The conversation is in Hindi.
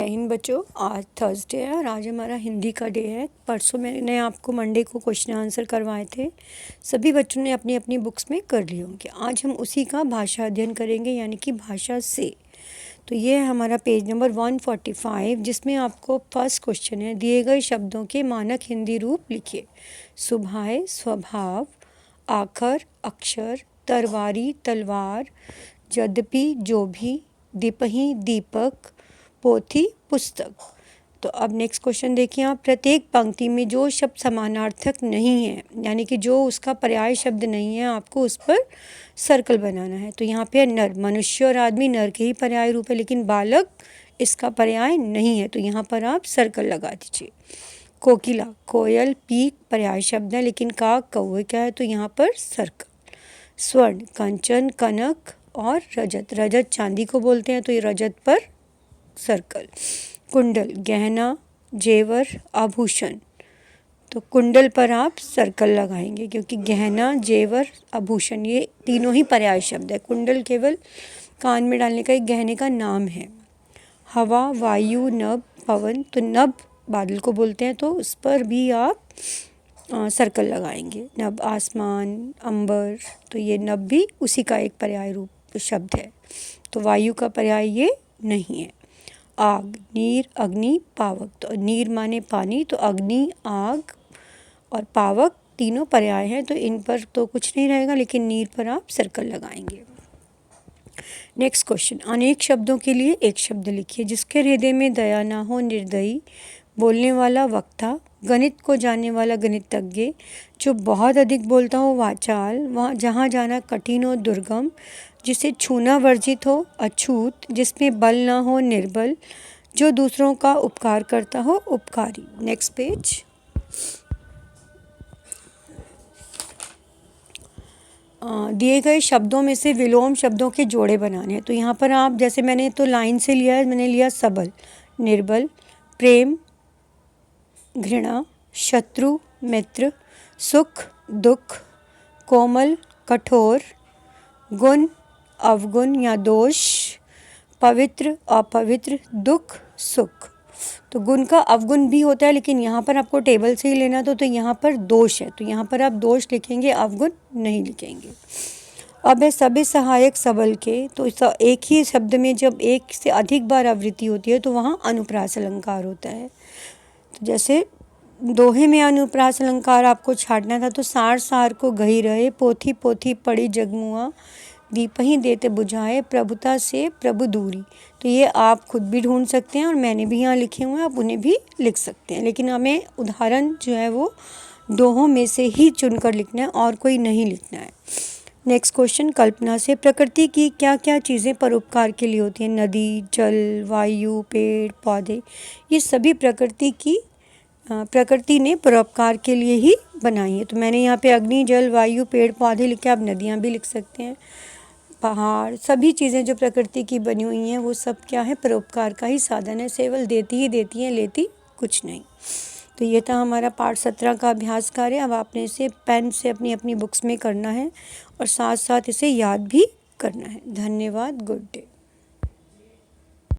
जय हिंद बच्चों। आज थर्सडे है और आज हमारा हिंदी का डे है। परसों मैंने आपको मंडे को क्वेश्चन आंसर करवाए थे, सभी बच्चों ने अपनी अपनी बुक्स में कर लिए होंगे। आज हम उसी का भाषा अध्ययन करेंगे, यानी कि भाषा से। तो ये है हमारा पेज नंबर 145, जिसमें आपको फर्स्ट क्वेश्चन है, दिए गए शब्दों के मानक हिंदी रूप लिखिए। सुभाए स्वभाव, आखर अक्षर, तरवारी तलवार, यद्यपि जो भी, दीपही दीपक, पोथी पुस्तक। तो अब नेक्स्ट क्वेश्चन देखिए आप, प्रत्येक पंक्ति में जो शब्द समानार्थक नहीं है, यानी कि जो उसका पर्याय शब्द नहीं है, आपको उस पर सर्कल बनाना है। तो यहाँ पे नर, मनुष्य और आदमी नर के ही पर्याय रूप है, लेकिन बालक इसका पर्याय नहीं है, तो यहाँ पर आप सर्कल लगा दीजिए। कोकिला, कोयल, पीक पर्याय शब्द है, लेकिन काक कौवे क्या है, तो यहाँ पर सर्कल। स्वर्ण, कंचन, कनक और रजत, रजत चांदी को बोलते हैं, तो ये रजत पर सर्कल। कुंडल, गहना, जेवर, आभूषण, तो कुंडल पर आप सर्कल लगाएंगे, क्योंकि गहना, जेवर, आभूषण ये तीनों ही पर्याय शब्द है। कुंडल केवल कान में डालने का एक गहने का नाम है। हवा, वायु, नभ, पवन, तो नभ बादल को बोलते हैं, तो उस पर भी आप सर्कल लगाएंगे। नभ आसमान, अंबर, तो ये नभ भी उसी का एक पर्याय रूप शब्द है, तो वायु का पर्याय ये नहीं है। आग, नीर, अग्नि, पावक, तो नीर माने पानी, तो अग्नि, आग और पावक तीनों पर्याय हैं, तो इन पर तो कुछ नहीं रहेगा, लेकिन नीर पर आप सर्कल लगाएंगे। नेक्स्ट क्वेश्चन, अनेक शब्दों के लिए एक शब्द लिखिए। जिसके हृदय में दया ना हो निर्दयी, बोलने वाला वक्ता, गणित को जानने वाला गणितज्ञ, जो बहुत अधिक बोलता हो वाचाल, वहाँ जहाँ जाना कठिन हो दुर्गम, जिसे छूना वर्जित हो अछूत, जिसमें बल ना हो निर्बल, जो दूसरों का उपकार करता हो उपकारी। Next page. दिए गए शब्दों में से विलोम शब्दों के जोड़े बनाने हैं। तो यहाँ पर आप, जैसे मैंने तो लाइन से लिया है, मैंने लिया सबल, निर्बल, प्रेम, घृणा, शत्रु, मित्र, सुख, दुख, कोमल, कठोर, गुण, अवगुण या दोष, पवित्र, अपवित्र, दुख, सुख। तो गुण का अवगुण भी होता है, लेकिन यहाँ पर आपको टेबल से ही लेना तो यहाँ पर दोष है, तो यहाँ पर आप दोष लिखेंगे, अवगुण नहीं लिखेंगे। अब है सभी सहायक सबल के, तो एक ही शब्द में जब एक से अधिक बार आवृत्ति होती है तो वहाँ अनुप्रास अलंकार होता है। तो जैसे दोहे में अनुप्रास अलंकार आपको छाटना था, तो सार सार को गही रहे, पोथी पोथी पड़ी जगमुआ, दीपही देते बुझाए, प्रभुता से प्रभु दूरी। तो ये आप खुद भी ढूंढ सकते हैं, और मैंने भी यहाँ लिखे हुए हैं, आप उन्हें भी लिख सकते हैं, लेकिन हमें उदाहरण जो है वो दोहों में से ही चुनकर लिखना है, और कोई नहीं लिखना है। नेक्स्ट क्वेश्चन, कल्पना से। प्रकृति की क्या क्या चीज़ें परोपकार के लिए होती हैं? नदी, जल, वायु, पेड़ पौधे, ये सभी प्रकृति ने परोपकार के लिए ही बनाई है। तो मैंने यहाँ पे अग्नि, जल, वायु, पेड़ पौधे लिखे, आप नदियाँ भी लिख सकते हैं, पहाड़, सभी चीज़ें जो प्रकृति की बनी हुई हैं वो सब क्या है, परोपकार का ही साधन है। केवल देती ही देती हैं, लेती कुछ नहीं। तो ये था हमारा पार्ट 17 का अभ्यास कार्य। अब आपने इसे पेन से अपनी अपनी बुक्स में करना है, और साथ साथ इसे याद भी करना है। धन्यवाद, गुड डे।